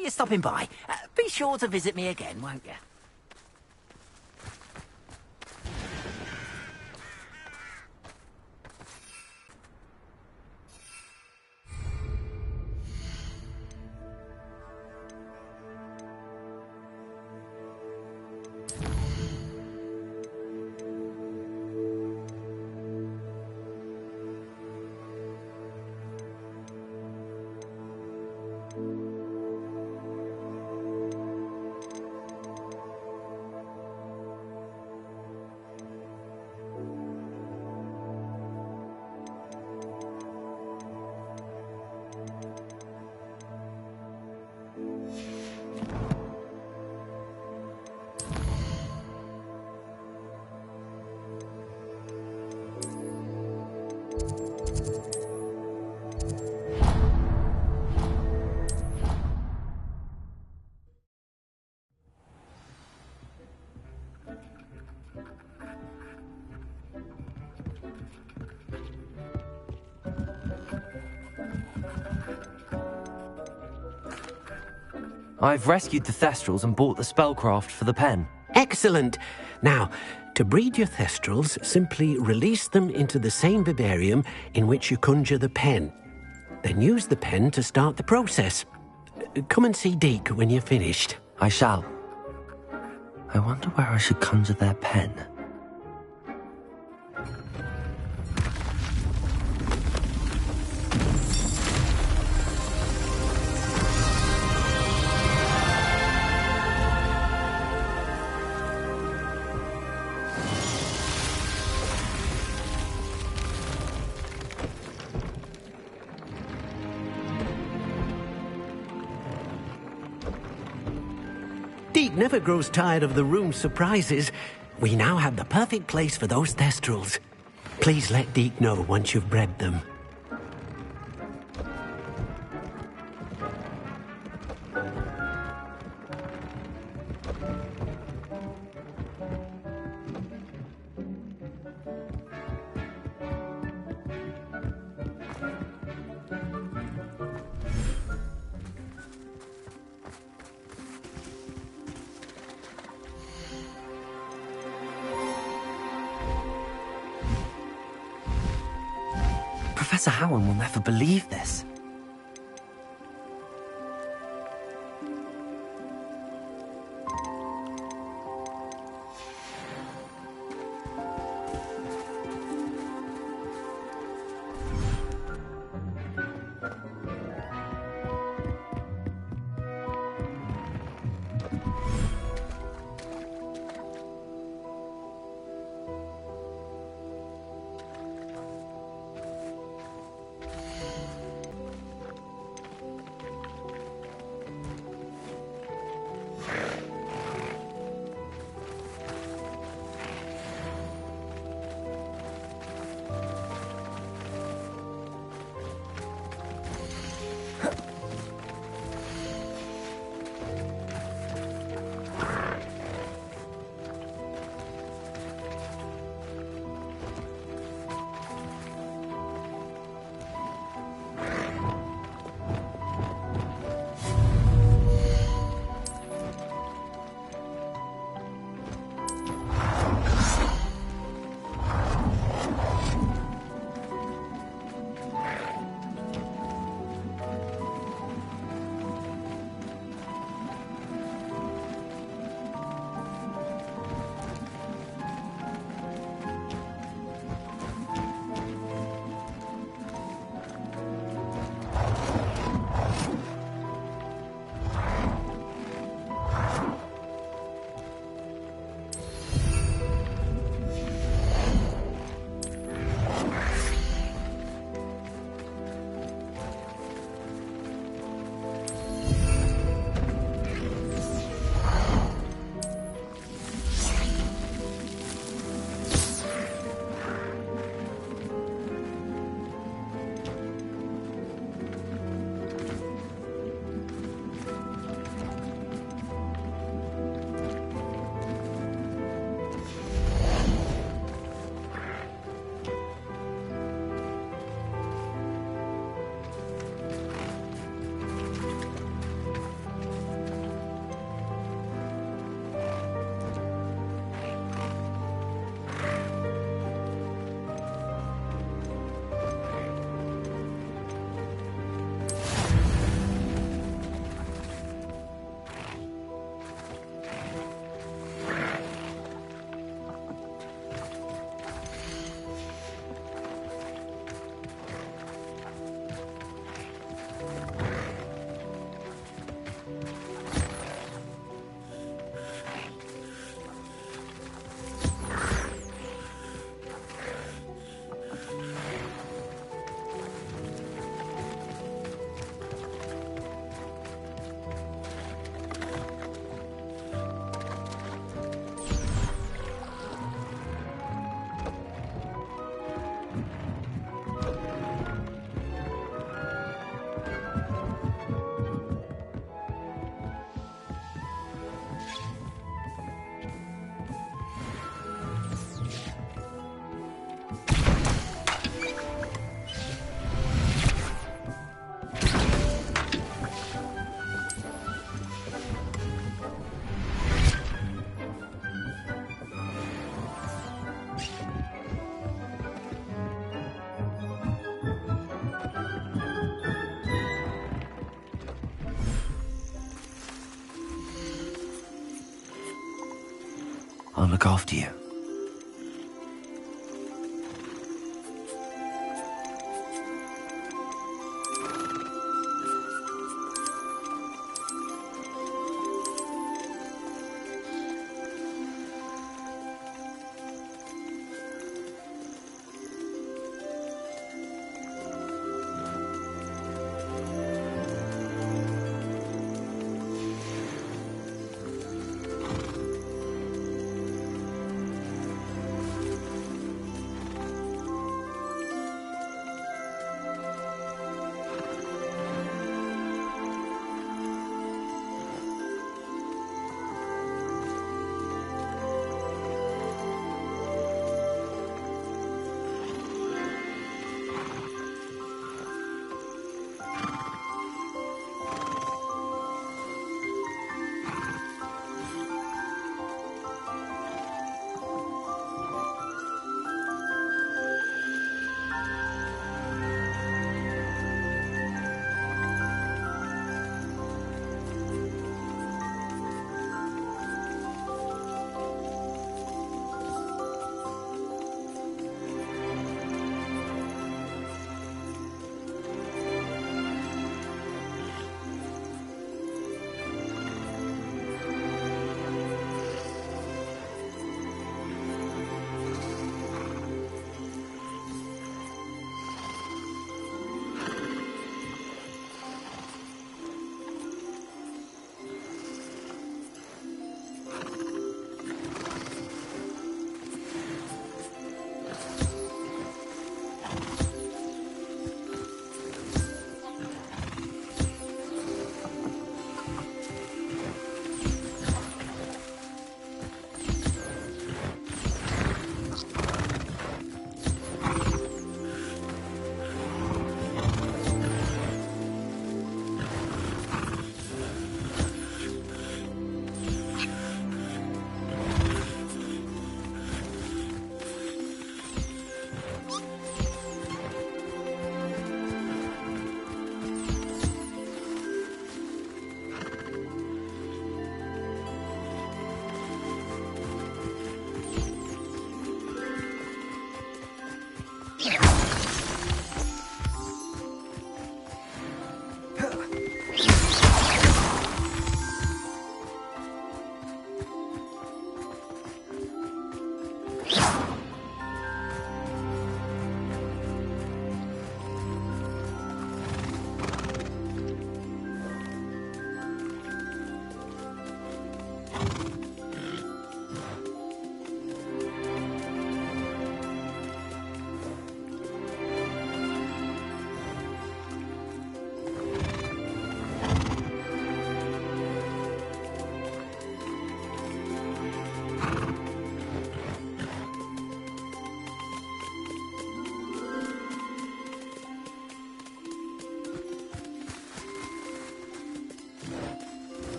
appreciate you stopping by. Be sure to visit me again, won't you? I've rescued the Thestrals and bought the spellcraft for the pen. Excellent. Now, to breed your Thestrals, simply release them into the same vivarium in which you conjure the pen. Then use the pen to start the process. Come and see Deke when you're finished. I shall. I wonder where I should conjure their pen. Deke never grows tired of the room's surprises. We now have the perfect place for those Thestrals. Please let Deke know once you've bred them. Professor Howard will never believe this. I'll look after you.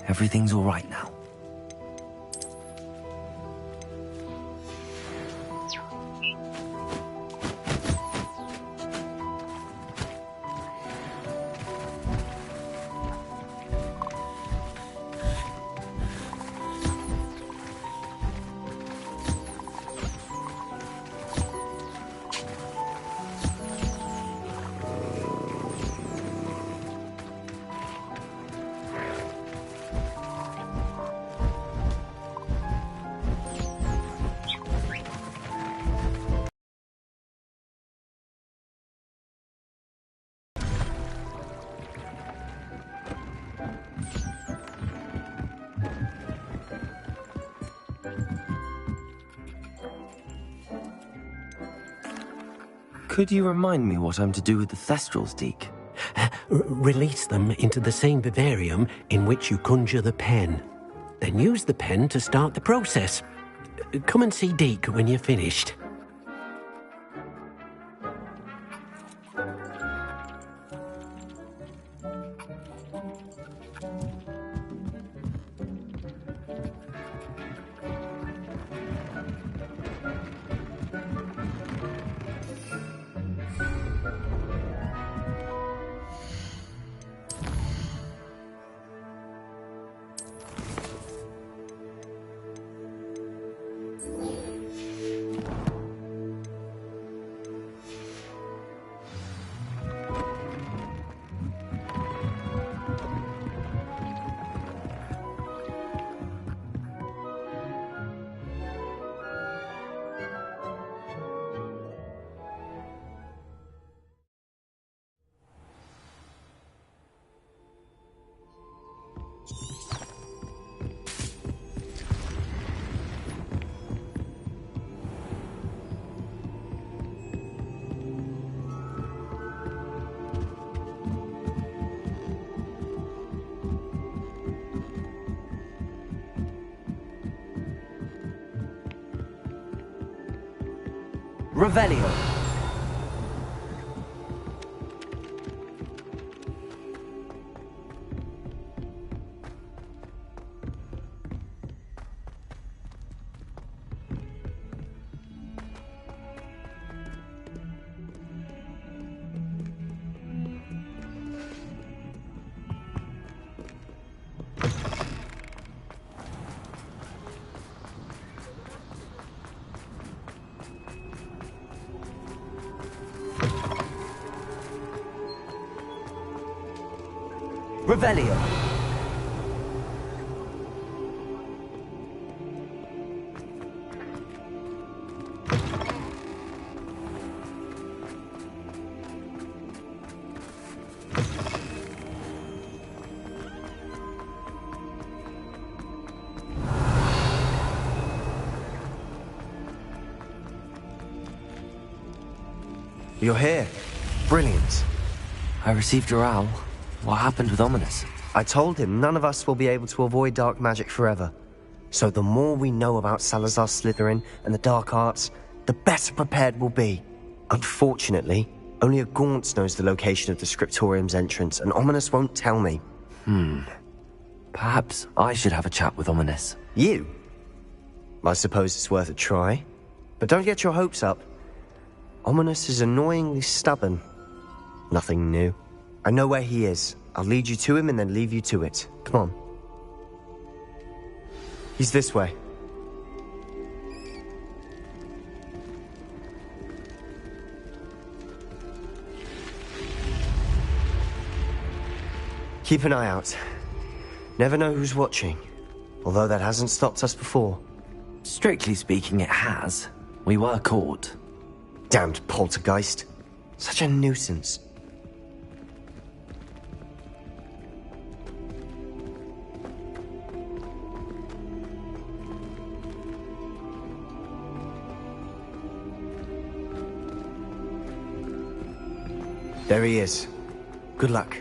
Everything's all right now. Could you remind me what I'm to do with the Thestrals, Deke? Release them into the same vivarium in which you conjure the pen. Then use the pen to start the process. Come and see Deke when you're finished. Revelio. Revelio. You're here. Brilliant. I received your owl. What happened with Ominous? I told him none of us will be able to avoid dark magic forever. So the more we know about Salazar Slytherin and the dark arts, the better prepared we'll be. Unfortunately, only a Gaunt knows the location of the Scriptorium's entrance, and Ominous won't tell me. Perhaps I should have a chat with Ominous. You? I suppose it's worth a try. But don't get your hopes up. Ominous is annoyingly stubborn. Nothing new. I know where he is. I'll lead you to him and then leave you to it. Come on. He's this way. Keep an eye out. Never know who's watching. Although that hasn't stopped us before. Strictly speaking, it has. We were caught. Damned poltergeist. Such a nuisance. There he is. Good luck.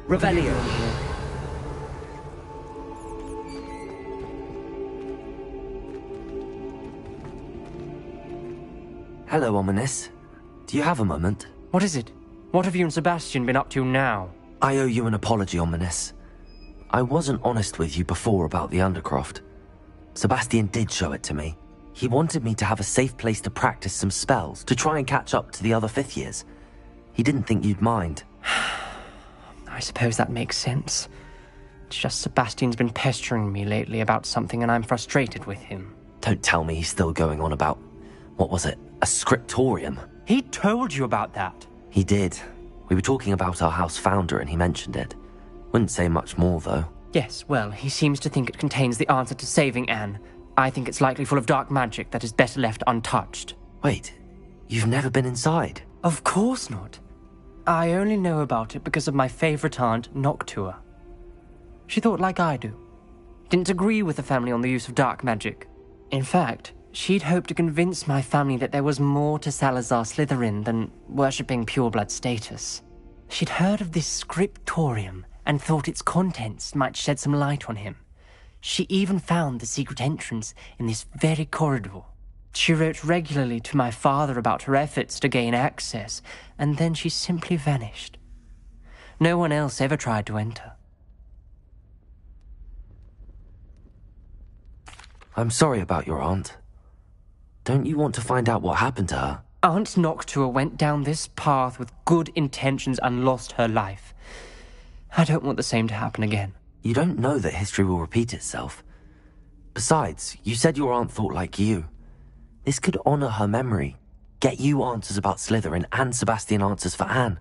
Revelio. Hello, Ominous. Do you have a moment? What is it? What have you and Sebastian been up to now? I owe you an apology, Ominous. I wasn't honest with you before about the Undercroft. Sebastian did show it to me. He wanted me to have a safe place to practice some spells, to try and catch up to the other 5th years. He didn't think you'd mind. I suppose that makes sense. It's just Sebastian's been pestering me lately about something and I'm frustrated with him. Don't tell me he's still going on about, what was it, a scriptorium? He told you about that. He did. We were talking about our house founder and he mentioned it. Wouldn't say much more, though. Yes, well, he seems to think it contains the answer to saving Anne. I think it's likely full of dark magic that is better left untouched. Wait, you've never been inside? Of course not. I only know about it because of my favorite aunt, Noctua. She thought like I do. Didn't agree with the family on the use of dark magic. In fact, she'd hoped to convince my family that there was more to Salazar Slytherin than worshipping pureblood status. She'd heard of this scriptorium and thought its contents might shed some light on him. She even found the secret entrance in this very corridor. She wrote regularly to my father about her efforts to gain access, and then she simply vanished. No one else ever tried to enter. I'm sorry about your aunt. Don't you want to find out what happened to her? Aunt Noctua went down this path with good intentions and lost her life. I don't want the same to happen again. You don't know that history will repeat itself. Besides, you said your aunt thought like you. This could honor her memory, get you answers about Slytherin and Sebastian answers for Anne.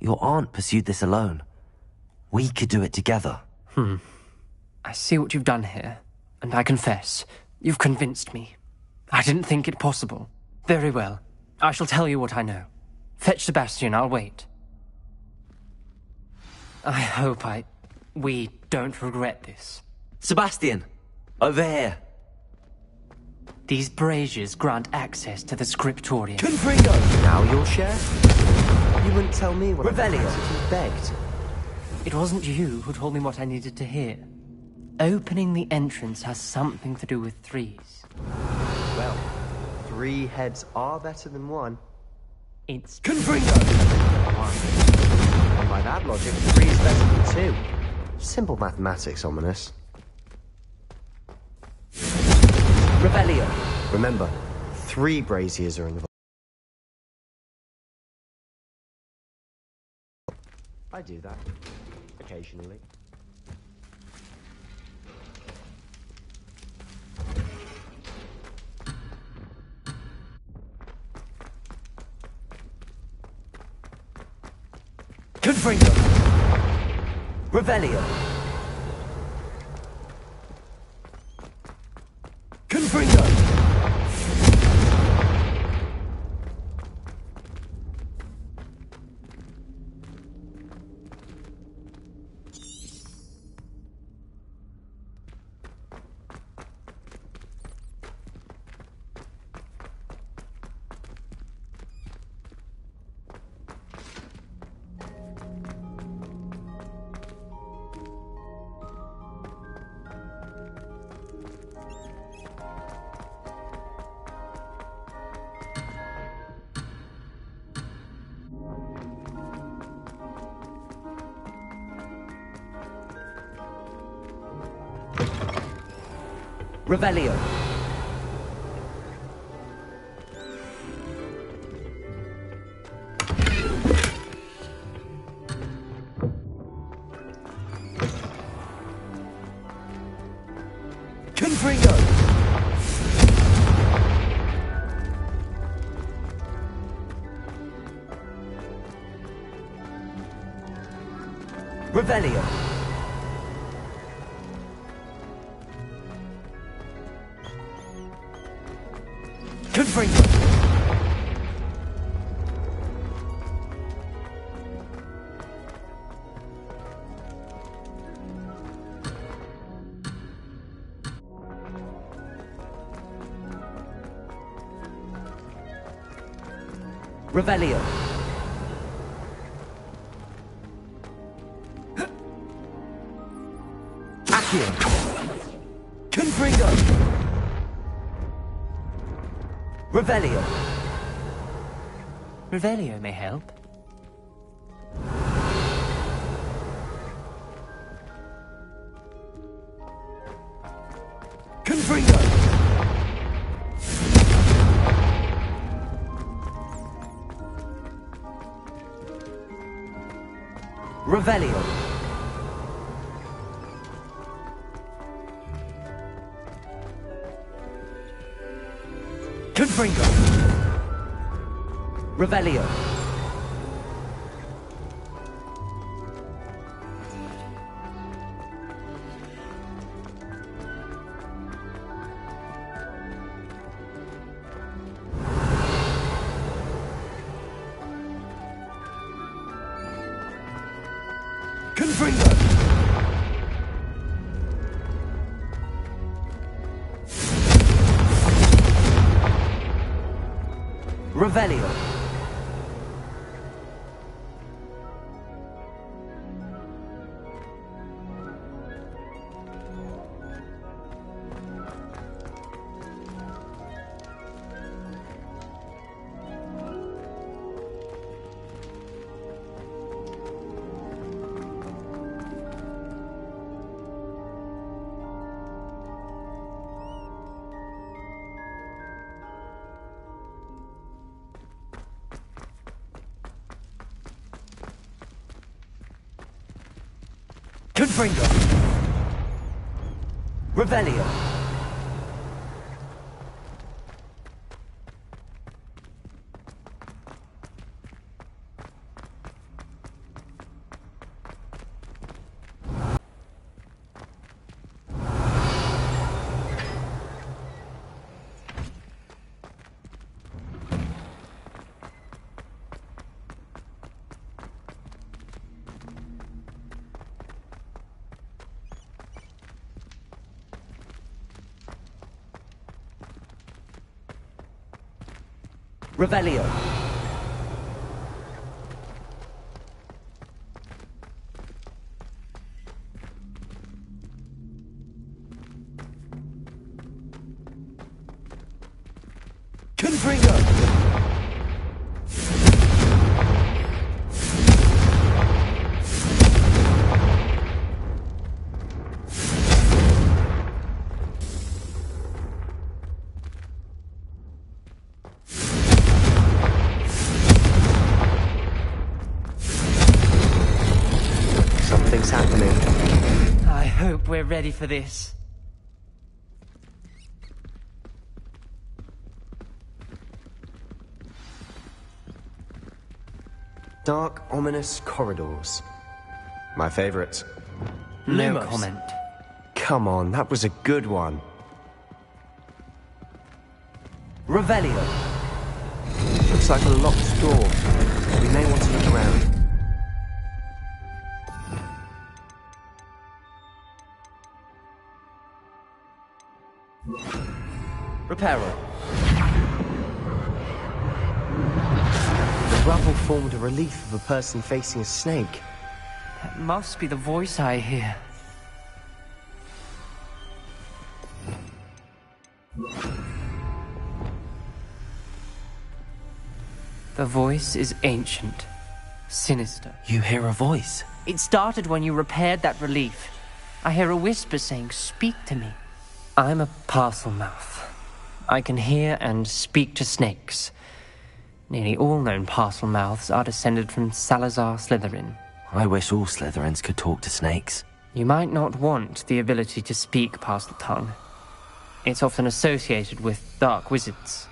Your aunt pursued this alone. We could do it together. I see what you've done here, and I confess, you've convinced me. I didn't think it possible. Very well. I shall tell you what I know. Fetch Sebastian, I'll wait. I hope we don't regret this. Sebastian! Over here! These braziers grant access to the scriptorium. Confringo! Now you'll share? You wouldn't tell me what Revelio. I begged. It wasn't you who told me what I needed to hear. Opening the entrance has something to do with threes. Well, 3 heads are better than 1. It's Confringo! And by that logic, 3 is better than 2. Simple mathematics, Ominous. Revelio! Remember, 3 braziers are involved. I do that. Occasionally. Confringo! Revelio! Confringo! Revelio. Confringo. Revelio. Confringo. Revelio. Accio. Confringo. Revelio. Revelio may help. Confringo! Revelio. Confringo. Revelio. Confringo. Revelio. Confringo. Revelio. Revelio. Confringo. Something's happening. I hope we're ready for this. Dark, ominous corridors. My favorite. No Lumos. comment. Come on, that was a good one. Revelio. Looks like a locked door. We may want to look around. Reparo. The rubble formed a relief of a person facing a snake. That must be the voice I hear. The voice is ancient, sinister. You hear a voice. It started when you repaired that relief. I hear a whisper saying, "Speak to me." I'm a parcel mouth. I can hear and speak to snakes. Nearly all known parcel mouths are descended from Salazar Slytherin. I wish all Slytherins could talk to snakes. You might not want the ability to speak parcel tongue. It's often associated with dark wizards.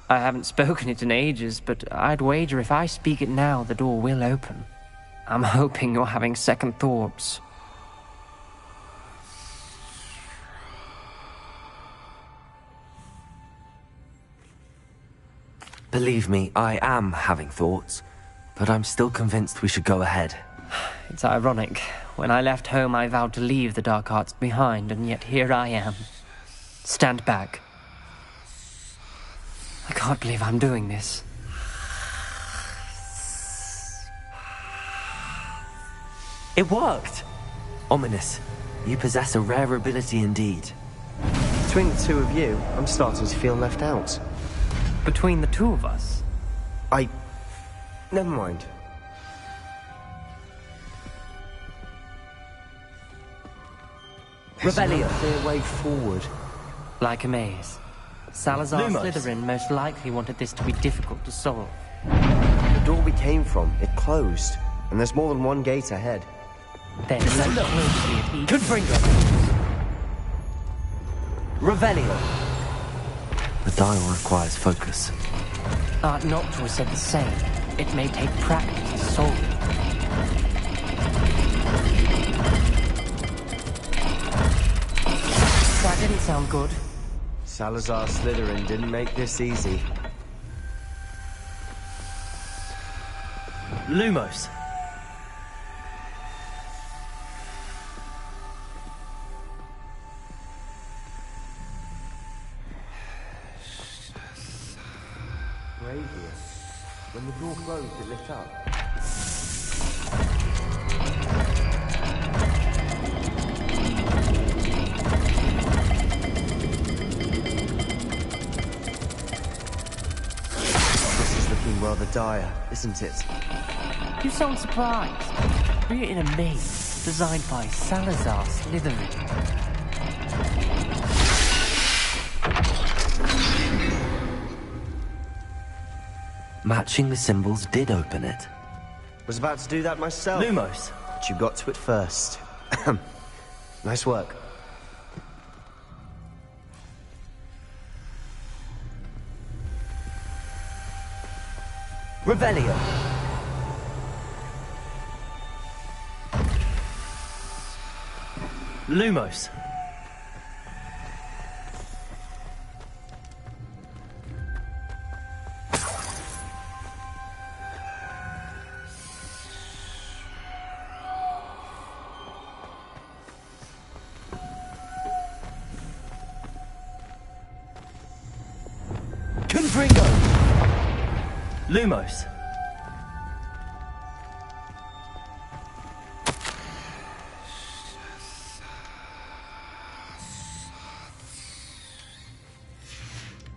I haven't spoken it in ages, but I'd wager if I speak it now, the door will open. I'm hoping you're having second thoughts. Believe me, I am having thoughts, but I'm still convinced we should go ahead. It's ironic. When I left home, I vowed to leave the dark arts behind, and yet here I am. Stand back. I can't believe I'm doing this. It worked! Ominous, you possess a rare ability indeed. Between the two of you, I'm starting to feel left out. Between the two of us, Never mind. There's no Revelio. clear way forward. Like a maze. Salazar Slytherin most likely wanted this to be difficult to solve. The door we came from, it closed. And there's more than one gate ahead. Then look closely at each. Confringo! Revelio! The dial requires focus. Art Noctua said the same. It may take practice to solve it. That didn't sound good. Salazar Slytherin didn't make this easy. Lumos! When the door closed, it lit up. This is looking rather dire, isn't it? You sound surprised. We're in a maze designed by Salazar Slytherin. Matching the symbols did open it. Was about to do that myself. Lumos! But you got to it first. Nice work. Revelio! Lumos! Confringo! Lumos!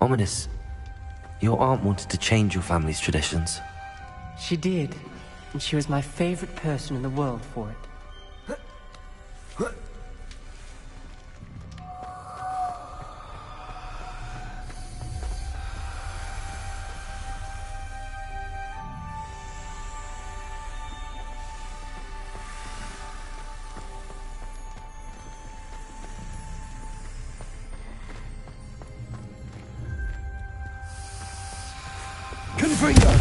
Ominous. Your aunt wanted to change your family's traditions. She did, and she was my favorite person in the world for it. Confringo!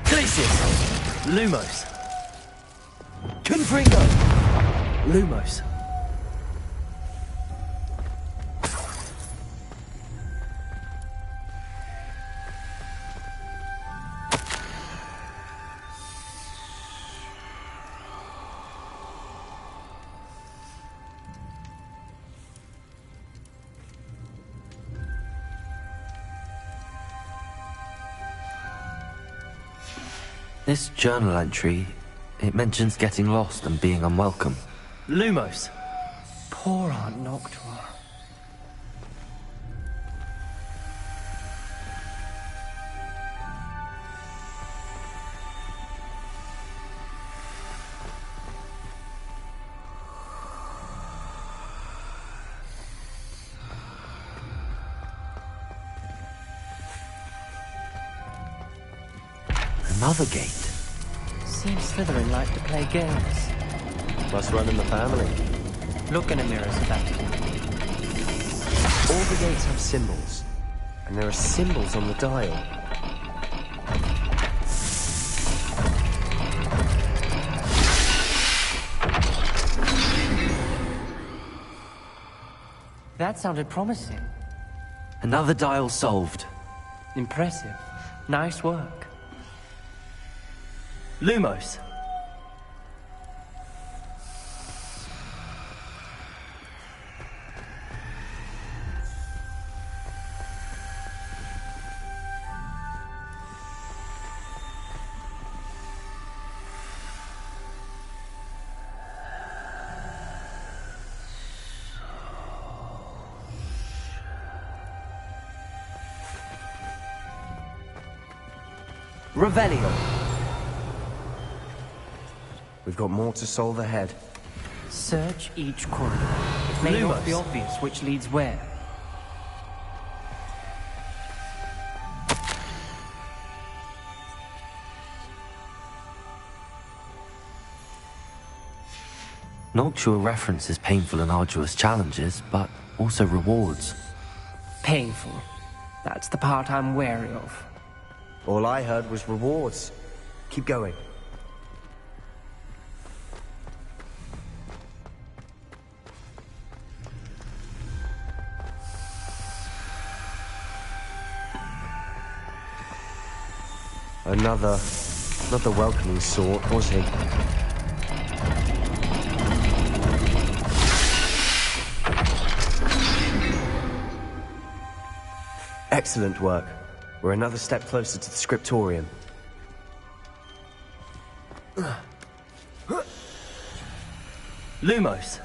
Glacius! Lumos! Confringo! Lumos! This journal entry, it mentions getting lost and being unwelcome. Lumos! Poor Aunt Noctua. Another gate. Seems Slytherin like to play games. Must run in the family. Look in a mirror, Sebastian. All the gates have symbols. And there are symbols on the dial. That sounded promising. Another dial solved. Impressive. Nice work. Lumos! Revelio! We've got more to solve ahead. Search each corridor. It may not be obvious which leads where, Noctua references painful and arduous challenges, but also rewards. Painful. That's the part I'm wary of. All I heard was rewards. Keep going. Not the welcoming sort, was he? Excellent work. We're another step closer to the scriptorium. Lumos.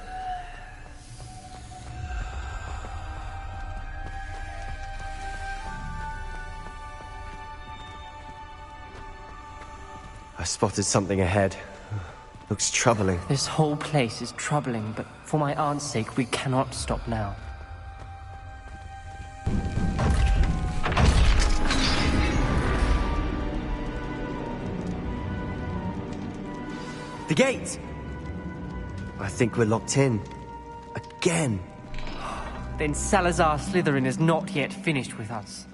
I spotted something ahead. Looks troubling. This whole place is troubling, but for my aunt's sake, we cannot stop now. The gate! I think we're locked in. Again. Then Salazar Slytherin is not yet finished with us.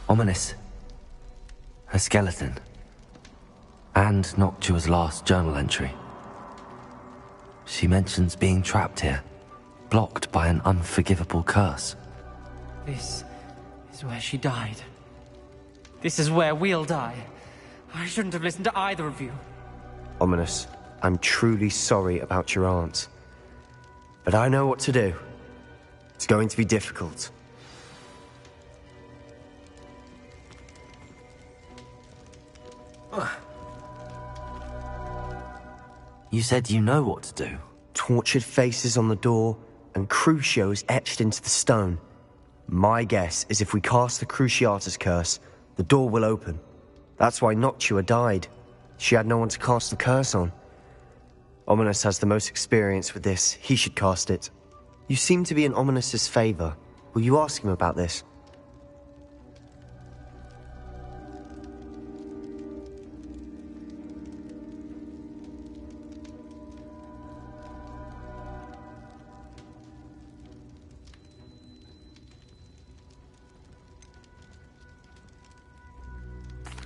Ominous. Her skeleton. And Noctua's last journal entry. She mentions being trapped here, blocked by an unforgivable curse. This is where she died. This is where we'll die. I shouldn't have listened to either of you. Ominous, I'm truly sorry about your aunt. But I know what to do. It's going to be difficult. You said you know what to do. Tortured faces on the door, and Crucio's etched into the stone. My guess is if we cast the Cruciatus curse, the door will open. That's why Noctua died. She had no one to cast the curse on. Ominous has the most experience with this. He should cast it. You seem to be in Ominous's favor. Will you ask him about this?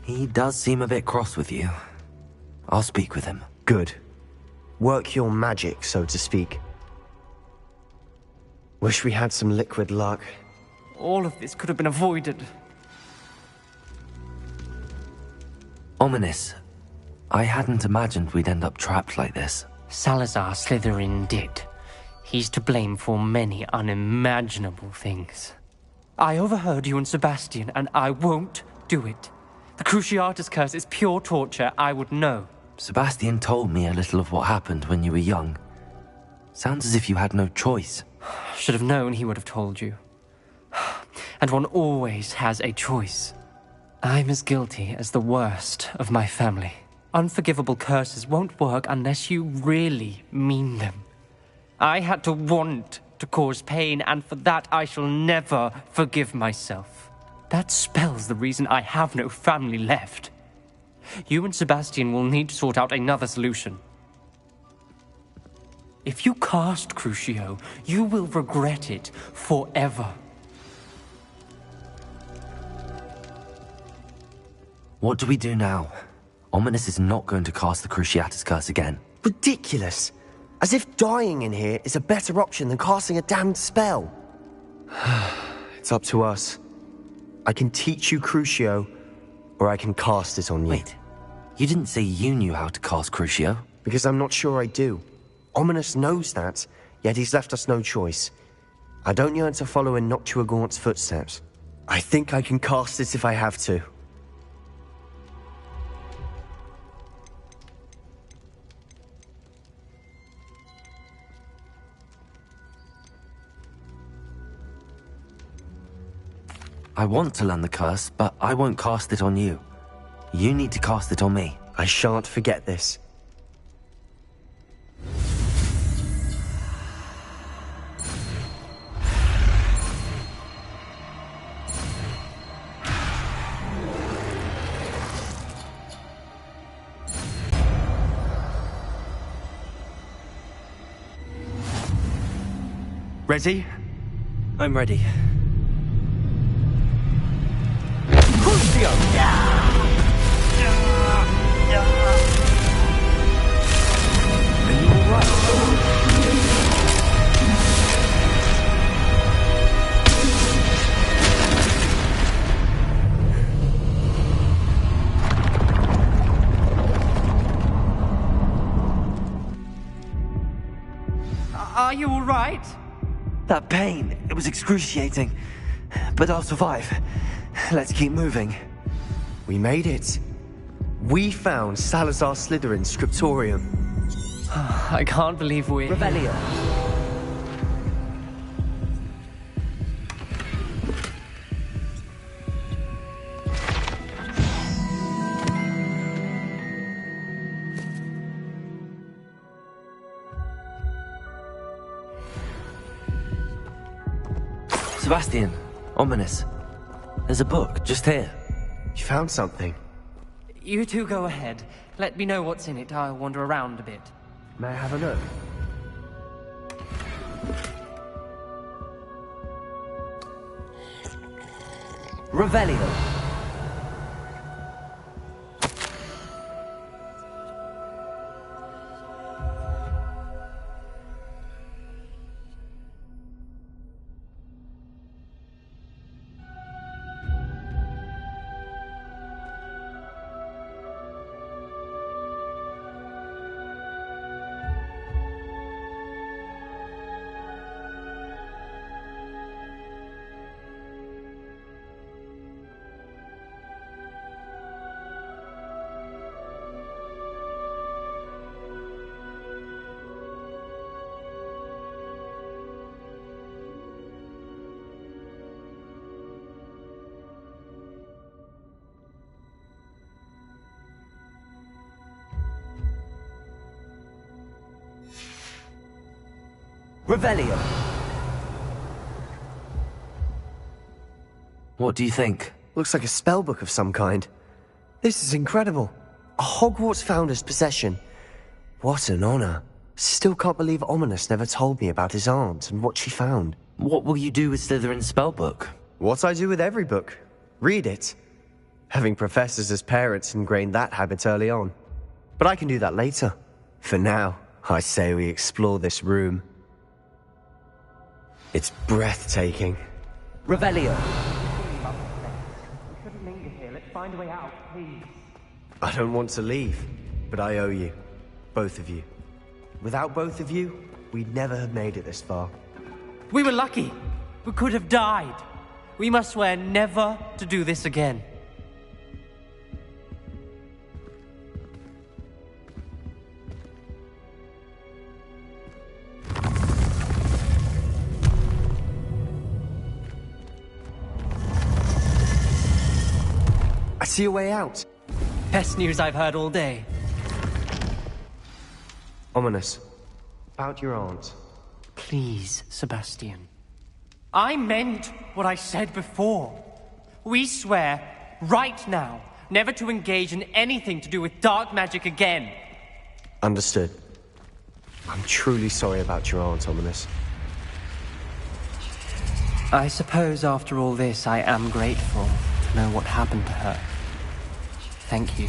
He does seem a bit cross with you. I'll speak with him. Good. Work your magic, so to speak. Wish we had some liquid luck. All of this could have been avoided. Ominous. I hadn't imagined we'd end up trapped like this. Salazar Slytherin did. He's to blame for many unimaginable things. I overheard you and Sebastian, and I won't do it. The Cruciatus curse is pure torture, I would know. Sebastian told me a little of what happened when you were young. Sounds as if you had no choice. Should have known he would have told you. And one always has a choice. I'm as guilty as the worst of my family. Unforgivable curses won't work unless you really mean them. I had to want to cause pain, and for that I shall never forgive myself. That spells the reason I have no family left. You and Sebastian will need to sort out another solution. If you cast Crucio, you will regret it forever. What do we do now? Ominous is not going to cast the Cruciatus curse again. Ridiculous. As if dying in here is a better option than casting a damned spell. It's up to us. I can teach you Crucio, or I can cast it on you. Wait, you didn't say you knew how to cast Crucio? Because I'm not sure I do. Ominous knows that, yet he's left us no choice. I don't yearn to follow in Noctua Gaunt's footsteps. I think I can cast it if I have to. I want to learn the curse, but I won't cast it on you. You need to cast it on me. I shan't forget this. Ready? I'm ready. Crucio'd! Are you alright? Are you all right? That pain, it was excruciating. But I'll survive. Let's keep moving. We made it. We found Salazar Slytherin's scriptorium. I can't believe we... Revelio. Sebastian, ominous. There's a book just here. You found something. You two go ahead. Let me know what's in it. I'll wander around a bit. May I have a look? Revelio. Revelio. What do you think? Looks like a spellbook of some kind. This is incredible. A Hogwarts founder's possession. What an honor. Still can't believe Ominous never told me about his aunt and what she found. What will you do with Slytherin's spellbook? What I do with every book. Read it. Having professors as parents ingrained that habit early on. But I can do that later. For now, I say we explore this room. It's breathtaking. Revelio. Shouldn't linger here. Let's find a way out, please. I don't want to leave, but I owe you. Both of you. Without both of you, we'd never have made it this far. We were lucky. We could have died. We must swear never to do this again. I see a way out. Best news I've heard all day. Ominous. About your aunt. Please, Sebastian. I meant what I said before. We swear, right now, never to engage in anything to do with dark magic again. Understood. I'm truly sorry about your aunt, Ominous. I suppose after all this, I am grateful to know what happened to her. Thank you.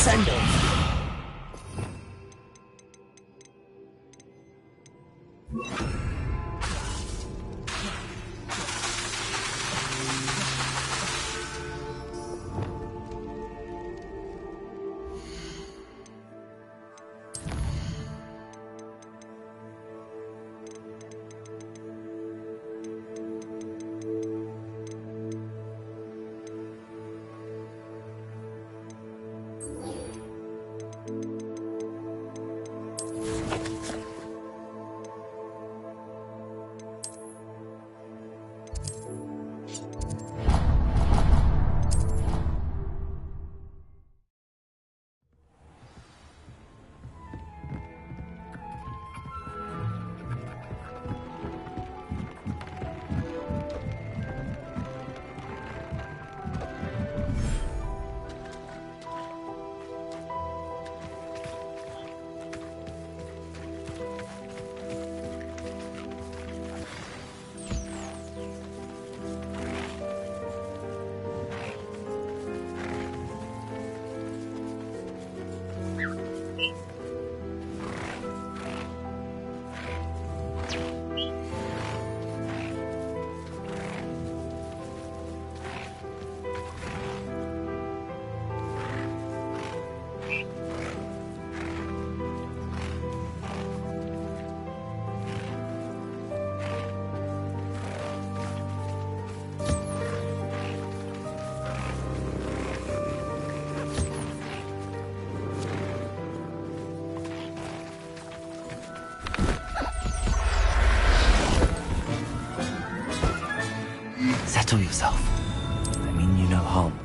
send-off. Settle yourself. I mean you no harm.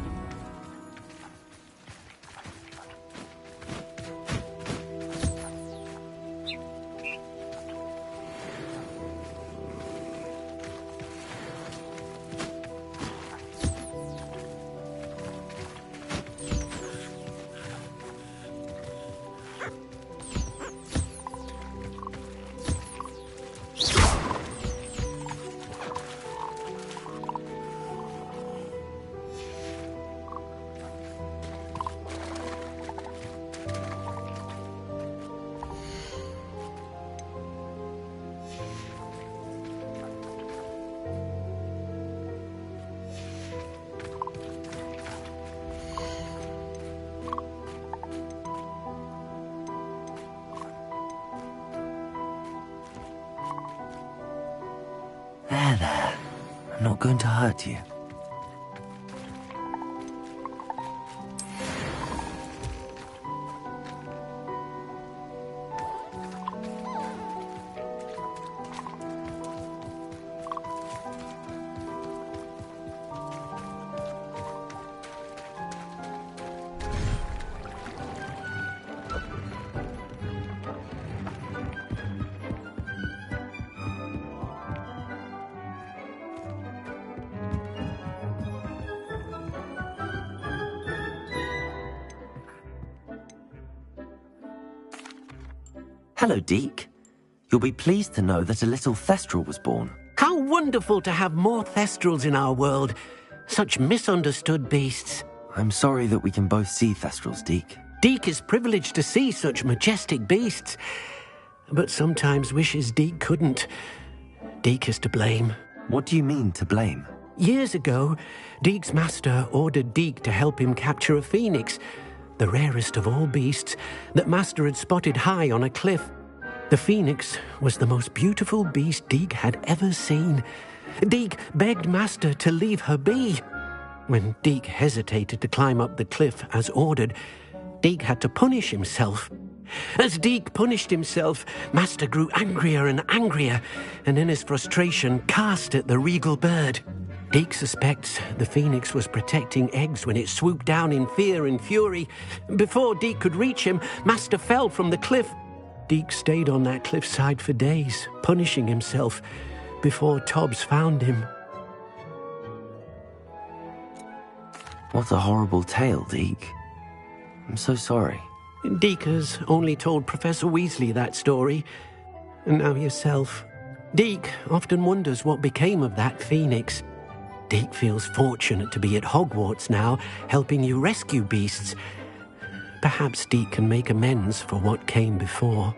There. I'm not going to hurt you. Hello, Deke. You'll be pleased to know that a little Thestral was born. How wonderful to have more Thestrals in our world. Such misunderstood beasts. I'm sorry that we can both see Thestrals, Deke. Deke is privileged to see such majestic beasts, but sometimes wishes Deke couldn't. Deke is to blame. What do you mean, to blame? Years ago, Deke's master ordered Deke to help him capture a phoenix, the rarest of all beasts, that Master had spotted high on a cliff. The phoenix was the most beautiful beast Deke had ever seen. Deke begged Master to leave her be. When Deke hesitated to climb up the cliff as ordered, Deke had to punish himself. As Deke punished himself, Master grew angrier and angrier, and in his frustration cast at the regal bird. Deke suspects the phoenix was protecting eggs when it swooped down in fear and fury. Before Deke could reach him, Master fell from the cliff. Deke stayed on that cliffside for days, punishing himself, before Tobbs found him. What a horrible tale, Deke. I'm so sorry. Deke has only told Professor Weasley that story, and now yourself. Deke often wonders what became of that phoenix. Deke feels fortunate to be at Hogwarts now, helping you rescue beasts. Perhaps Deke can make amends for what came before.